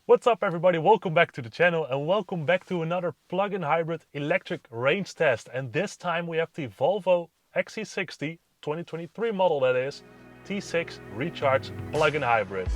What's up everybody, welcome back to the channel and welcome back to another plug-in hybrid electric range test. And this time we have the Volvo XC60 2023 model, that is, T6 Recharge plug-in hybrid.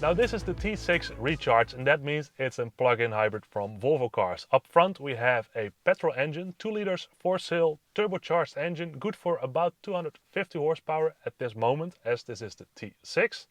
Now this is the T6 Recharge, and that means it's a plug-in hybrid from Volvo cars. Up front we have a petrol engine, 2 liters, 4-cylinder, turbocharged engine, good for about 250 horsepower at this moment, as this is the T6.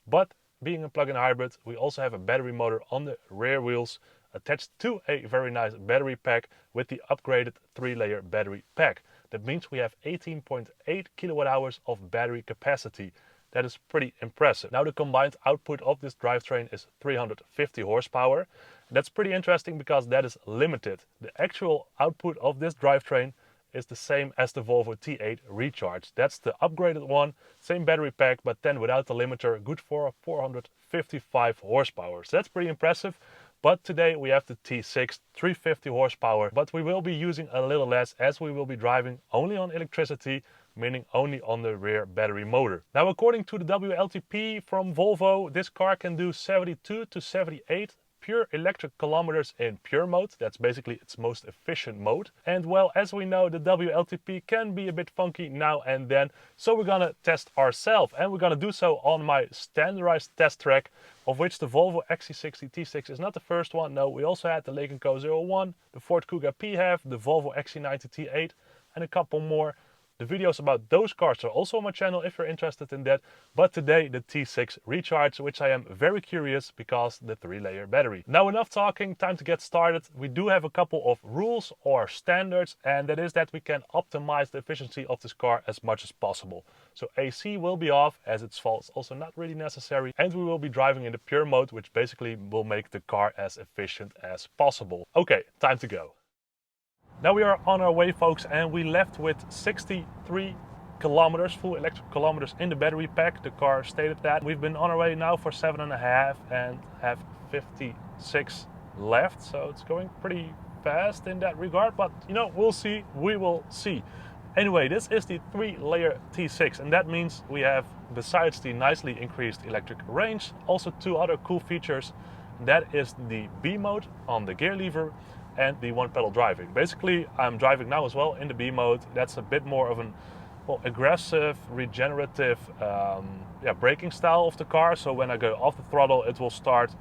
But being a plug-in hybrid, we also have a battery motor on the rear wheels attached to a very nice battery pack with the upgraded 3-layer battery pack. That means we have 18.8 kilowatt hours of battery capacity. That is pretty impressive. Now the combined output of this drivetrain is 350 horsepower. And that's pretty interesting because that is limited. The actual output of this drivetrain is the same as the Volvo T8 Recharge. That's the upgraded one, same battery pack, but then without the limiter, good for 455 horsepower. So that's pretty impressive. But today we have the T6 350 horsepower, but we will be using a little less as we will be driving only on electricity, meaning only on the rear battery motor. Now according to the WLTP from Volvo, this car can do 72 to 78 pure electric kilometers in pure mode. That's basically its most efficient mode. And well, as we know, the WLTP can be a bit funky now and then. So we're gonna test ourselves, and we're gonna do so on my standardized test track, of which the Volvo XC60 T6 is not the first one. No, we also had the Lynk&Co 01, the Ford Kuga PHEV, the Volvo XC90 T8, and a couple more. The videos about those cars are also on my channel if you're interested in that. But today the T6 Recharge, which I am very curious because the 3-layer battery. Now enough talking, time to get started. We do have a couple of rules or standards, and that is that we can optimize the efficiency of this car as much as possible. So AC will be off, as its fault also not really necessary, and we will be driving in the pure mode, which basically will make the car as efficient as possible. Okay, time to go. Now we are on our way, folks, and we left with 63 kilometers, full electric kilometers in the battery pack. The car stated that. We've been on our way now for 7.5 and have 56 left. So it's going pretty fast in that regard, but you know, we'll see, we will see. Anyway, this is the 3-layer T6, and that means we have, besides the nicely increased electric range, also 2 other cool features. That is the B mode on the gear lever and the one-pedal driving. Basically, I'm driving now as well in the B mode. That's a bit more of an aggressive, regenerative braking style of the car. So when I go off the throttle, it will start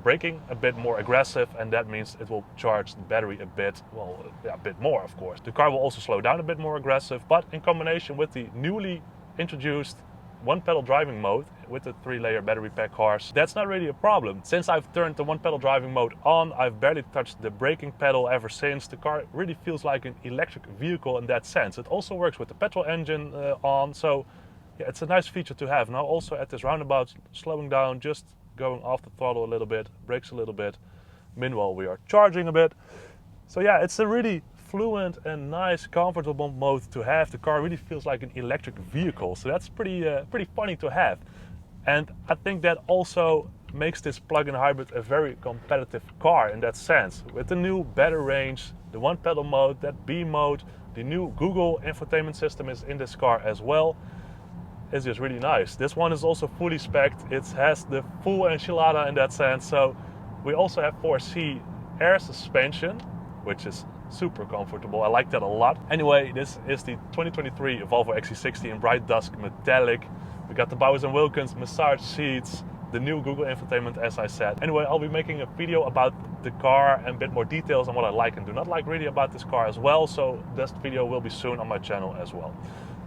braking a bit more aggressive, and that means it will charge the battery a bit, a bit more, of course. The car will also slow down a bit more aggressive, but in combination with the newly introduced one-pedal driving mode with the 3-layer battery pack cars, that's not really a problem. Since I've turned the one-pedal driving mode on, I've barely touched the braking pedal ever since. The car really feels like an electric vehicle in that sense. It also works with the petrol engine on, so yeah, it's a nice feature to have. Now also at this roundabout, slowing down, just going off the throttle a little bit, brakes a little bit. Meanwhile, we are charging a bit. So yeah, it's a really fluent and nice, comfortable mode to have. The car really feels like an electric vehicle, so that's pretty funny to have. And I think that also makes this plug-in hybrid a very competitive car in that sense. With the new better range, the one-pedal mode, that B mode, the new Google infotainment system is in this car as well. It's just really nice. This one is also fully spec'd. It has the full enchilada in that sense. So we also have 4C air suspension, which is super comfortable. I like that a lot. Anyway, this is the 2023 Volvo XC60 in bright dusk metallic. We got the Bowers & Wilkins massage seats, the new Google infotainment, as I said. Anyway, I'll be making a video about the car and a bit more details on what I like and do not like really about this car as well. So this video will be soon on my channel as well.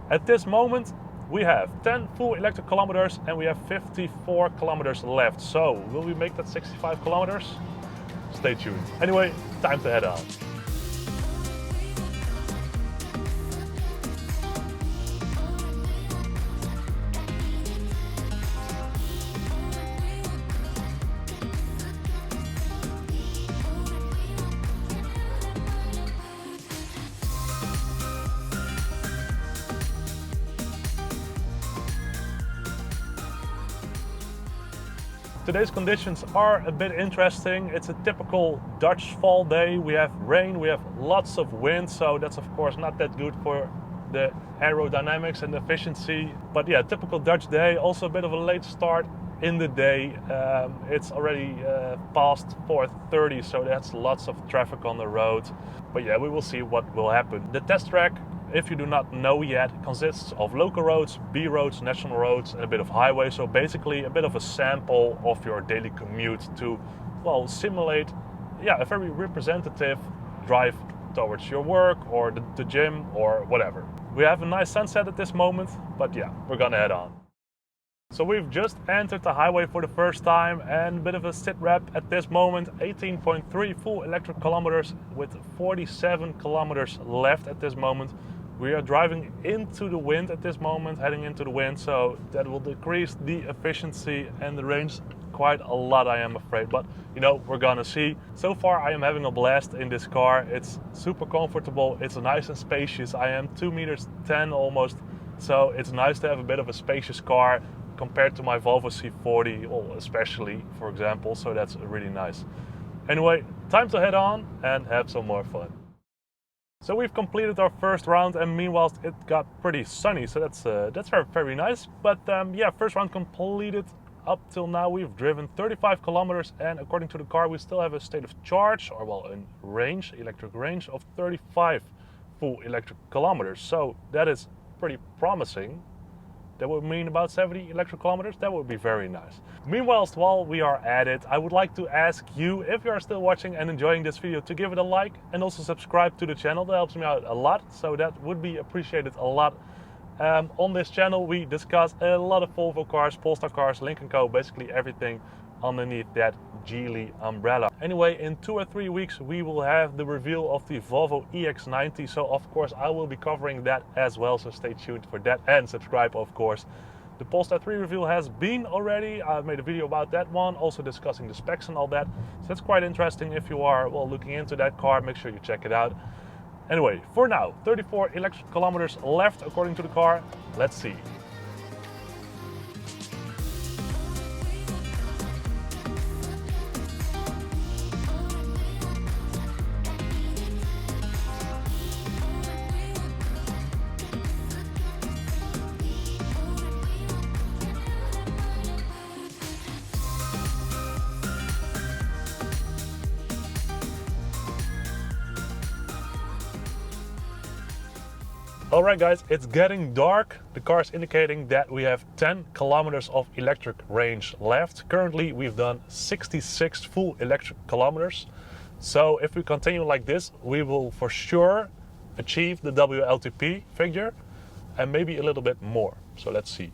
At this moment, we have 10 full electric kilometers and we have 54 kilometers left. So will we make that 65 kilometers? Stay tuned. Anyway, time to head out. Today's conditions are a bit interesting. It's a typical Dutch fall day. We have rain, we have lots of wind, so that's of course not that good for the aerodynamics and efficiency. But yeah, typical Dutch day. Also a bit of a late start in the day. It's already past 4:30, so that's lots of traffic on the road. But yeah, we will see what will happen. The test track, if you do not know yet, consists of local roads, B roads, national roads, and a bit of highway. So basically a bit of a sample of your daily commute to, well, simulate, yeah, a very representative drive towards your work or the gym or whatever. We have a nice sunset at this moment, but yeah, we're gonna head on. So we've just entered the highway for the first time, and a bit of a sit rep at this moment. 18.3 full electric kilometers with 47 kilometers left at this moment. We are driving into the wind at this moment, heading into the wind, so that will decrease the efficiency and the range quite a lot, I am afraid. But you know, we're gonna see. So far I am having a blast in this car. It's super comfortable, it's nice and spacious. I am 2 meters 10 almost, so it's nice to have a bit of a spacious car compared to my Volvo C40, well, especially, for example, so that's really nice. Anyway, time to head on and have some more fun. So we've completed our first round, and meanwhile it got pretty sunny, so that's very, very nice. But yeah, first round completed. Up till now we've driven 35 kilometers, and according to the car we still have a state of charge, or well, in range, electric range of 35 full electric kilometers. So that is pretty promising. That would mean about 70 electric kilometers. That would be very nice. Meanwhile, while we are at it, I would like to ask you, if you are still watching and enjoying this video, to give it a like and also subscribe to the channel. That helps me out a lot, so that would be appreciated a lot. On this channel we discuss a lot of Volvo cars, Polestar cars, Lynk&Co, basically everything underneath that Geely umbrella. Anyway, in 2 or 3 weeks we will have the reveal of the Volvo EX90, so of course I will be covering that as well, so stay tuned for that and subscribe of course. The Polestar 3 reveal has been already. I've made a video about that one, also discussing the specs and all that, so that's quite interesting. If you are, well, looking into that car, make sure you check it out. Anyway, for now, 34 electric kilometers left according to the car. Let's see. Alright guys, it's getting dark. The car is indicating that we have 10 kilometers of electric range left. Currently we've done 66 full electric kilometers. So if we continue like this, we will for sure achieve the WLTP figure and maybe a little bit more. So let's see.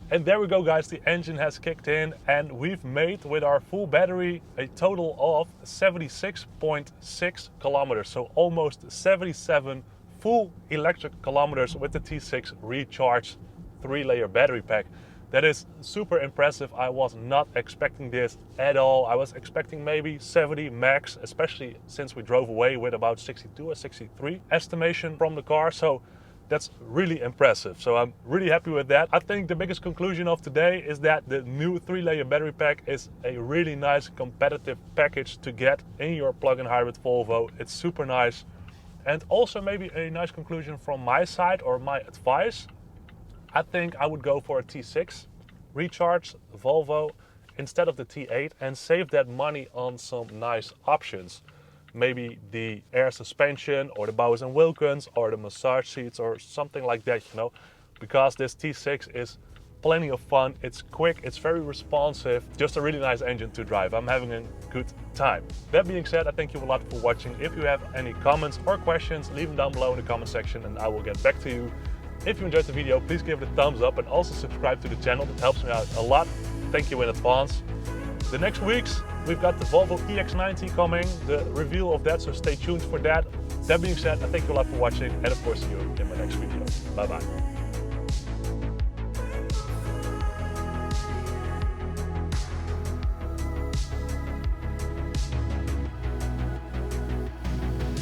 And there we go guys, the engine has kicked in and we've made with our full battery a total of 76.6 kilometers. So almost 77 full electric kilometers with the T6 Recharge 3-layer battery pack. That is super impressive. I was not expecting this at all. I was expecting maybe 70 max, especially since we drove away with about 62 or 63 estimation from the car. So that's really impressive. So I'm really happy with that. I think the biggest conclusion of today is that the new 3-layer battery pack is a really nice competitive package to get in your plug-in hybrid Volvo. It's super nice. And also maybe a nice conclusion from my side, or my advice. I think I would go for a T6 Recharge Volvo instead of the T8 and save that money on some nice options. Maybe the air suspension or the Bowers & Wilkins or the massage seats or something like that, you know. Because this T6 is plenty of fun, it's quick, it's very responsive, just a really nice engine to drive. I'm having a good time. That being said, I thank you a lot for watching. If you have any comments or questions, leave them down below in the comment section and I will get back to you. If you enjoyed the video, please give it a thumbs up and also subscribe to the channel. That helps me out a lot. Thank you in advance. The next weeks, we've got the Volvo EX90 coming, the reveal of that, so stay tuned for that. That being said, I thank you a lot for watching and of course see you in my next video. Bye bye.